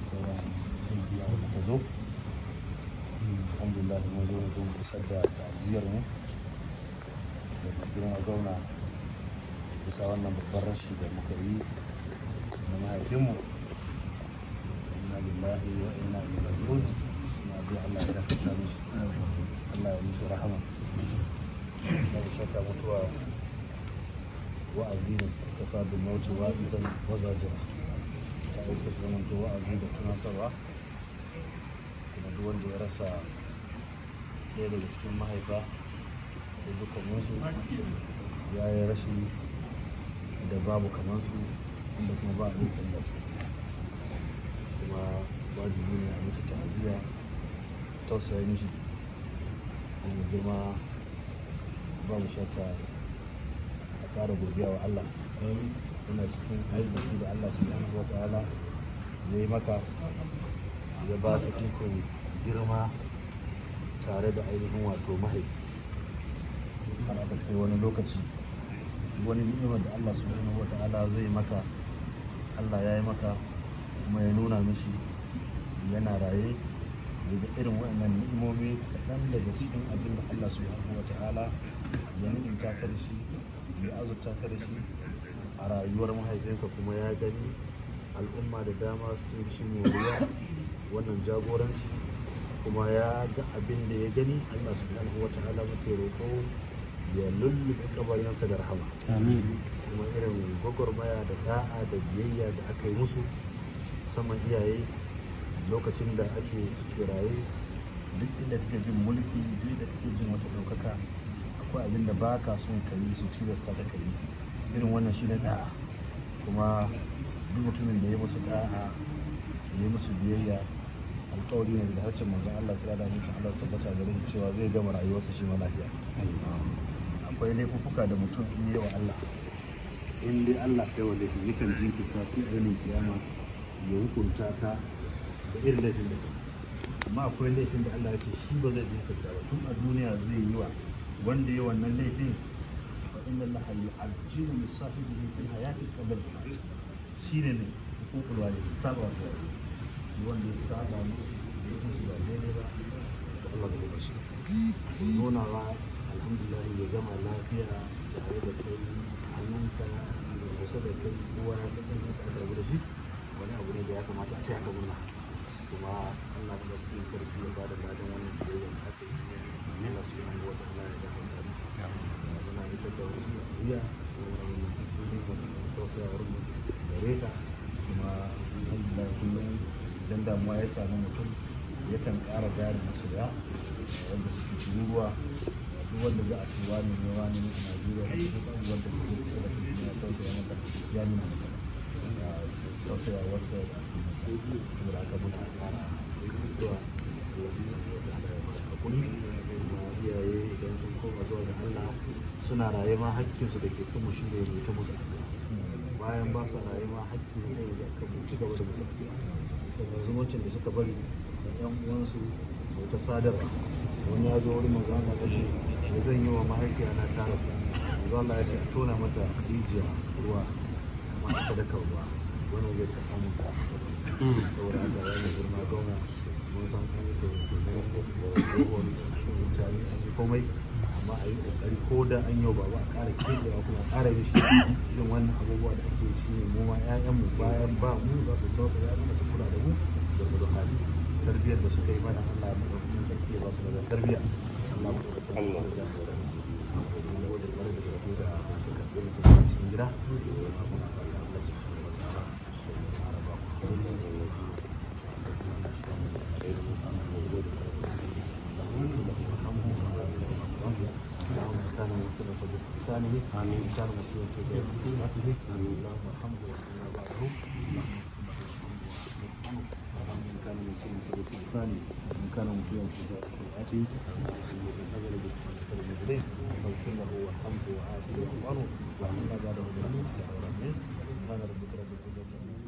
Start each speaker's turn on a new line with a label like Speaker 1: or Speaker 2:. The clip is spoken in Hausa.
Speaker 1: sauran kungiya da muka zo. Alhamdulillah mun zo mun isar da ta'aziyar mu da girma gwamna bisa wannan babban rashi da muka yi na mahaifinmu. Inna lillahi wa inna ilaihi raji'un. Na ji Allah ya rahmata mishi, Allah ya mishi rahama. Babu shakka mutuwa wa'azi ne, kafa bil mauti wa'izan wa zajira. Ta isa zaman to wa'azi da tunasarwa, kuma duk wanda ya rasa ɗaya daga cikin mahaifa da dukkaninsu ya yi rashi da babu kamansu, inda kuma ba a rikin da su, kuma wajibi ne a mishi ta'aziyya, tausaya mishi, kuma girma babu shakka a ƙara godiya wa Allah. Yana cikin arziki da Allah subhanahu wa ta'ala ya yi maka, ya ba ka ikon girma tare da ainihin wato mahaifi har aka kai wani lokaci. Wani ni'imar da Allah subhanahu wa ta'ala zai maka, Allah ya yi maka, kuma ya nuna mishi yana raye. Daga irin waɗannan ni'imomi kaɗan daga cikin abin da Allah subhanahu wa ta'ala ya ni'imta ka da shi, ya azurta ka da shi a rayuwar mahaifinka, kuma ya gani al'umma da dama sun ci moriya wannan jagoranci, kuma ya ga abin da ya gani. Allah subhanahu wa ta'ala muke roƙo ya lullube kabarinsa da rahama. Kuma irin gwagwarmaya da da'a da biyayya da aka yi musu, musamman iyaye lokacin da ake raye, duk inda kake jin mulki, duk inda kake jin wata ɗaukaka, akwai abin da ba ka son ka yi su tilasta ka yi. Irin wannan shi ne da'a. Kuma duk mutumin da ya musu da'a, ya musu biyayya, alƙawari ne da harshen manzon Allah tsira da mutum Allah tabbata gare shi cewa zai gama rayuwarsa shi ma lafiya. Akwai laifuffuka da mutum in yi wa Allah, in dai Allah kai wa laifin yakan jinkirta su a yanin kiyama ya hukunta ka da irin laifin da kai. Amma akwai laifin da Allah ya ce shi ba zai jinkirta ba, tun a duniya zai yi wa wanda ya wannan laifin. Fa inna Allah yu'ajjilu li sahibihi fil hayati qabla al-maut. Shine ne hukukul walidin, saba wa iyaye. Wanda ya saba musu da ya musu ba daidai ba, da Allah da bashi nuna ba. Alhamdulillah ya gama lafiya tare da kai, hannunka da kusa da kai, kowa ya san kan ka rabu da shi, wani abu ne da ya kamata a taya ka murna. Kuma Allah da cikin sarki ya bada ladan wannan biyayya da aka yi. Allah subhanahu wa ta'ala ya gama da muna isar da wani biya wannan tausayawar mu gare ka. Kuma alhamdulillah kullum idan damuwa ya samu mutum yakan ƙara gane masu da wanda suke tururuwa, duk wanda za a ce wani ne wani ne a Najeriya, duk abubuwan da ke kusa da kuma ya tausaya maka ya nuna maka tausaya wasu saboda aka mutu a ƙara zuwa hakuri. Iyaye idan sun koma zuwa ga Allah suna raye ma hakkinsu da ke kuma shi ne mai ta musu addu'a. Bayan ba su raye ma hakki ne da aka ci gaba da musu addu'a, saboda zumuncin da suka bari da ƴan uwansu da ta sadarwa. Wani ya zo wurin manzo Allah ya ce da zan yi wa mahaifiya na tara su, manzo Allah ya ce a tona mata rijiya ruwa, amma a sadakar ruwa, wannan zai ka samu ka. Saboda haka ya ne girma goma, mun san an yi da dogon mutane an yi komai, amma a yi ƙoƙari ko da an yau ba a ƙara keɓewa kuma a ƙara mishi irin wannan abubuwa da ake shi ne mu ma 'ya'yanmu bayan ba mu za su tausaya mana su kula da mu da gudun hali. Tarbiyyar da suka yi mana Allah ya mutu sarki ya ba su da tarbiyya. Allah ya mutu da cikin gida. كان مسلم بلسانه آمين، كان مسلم بلسانه آمين. اللهم ارحمه وارحمنا بعده. من كان مسلم بلسانه ومن كان مسلم بسيئاته نزل بالمجرمين فاغفر له وارحمه وعافه واعف عنه وعافنا بعده بالمسلم. سبحان ربك رب العزة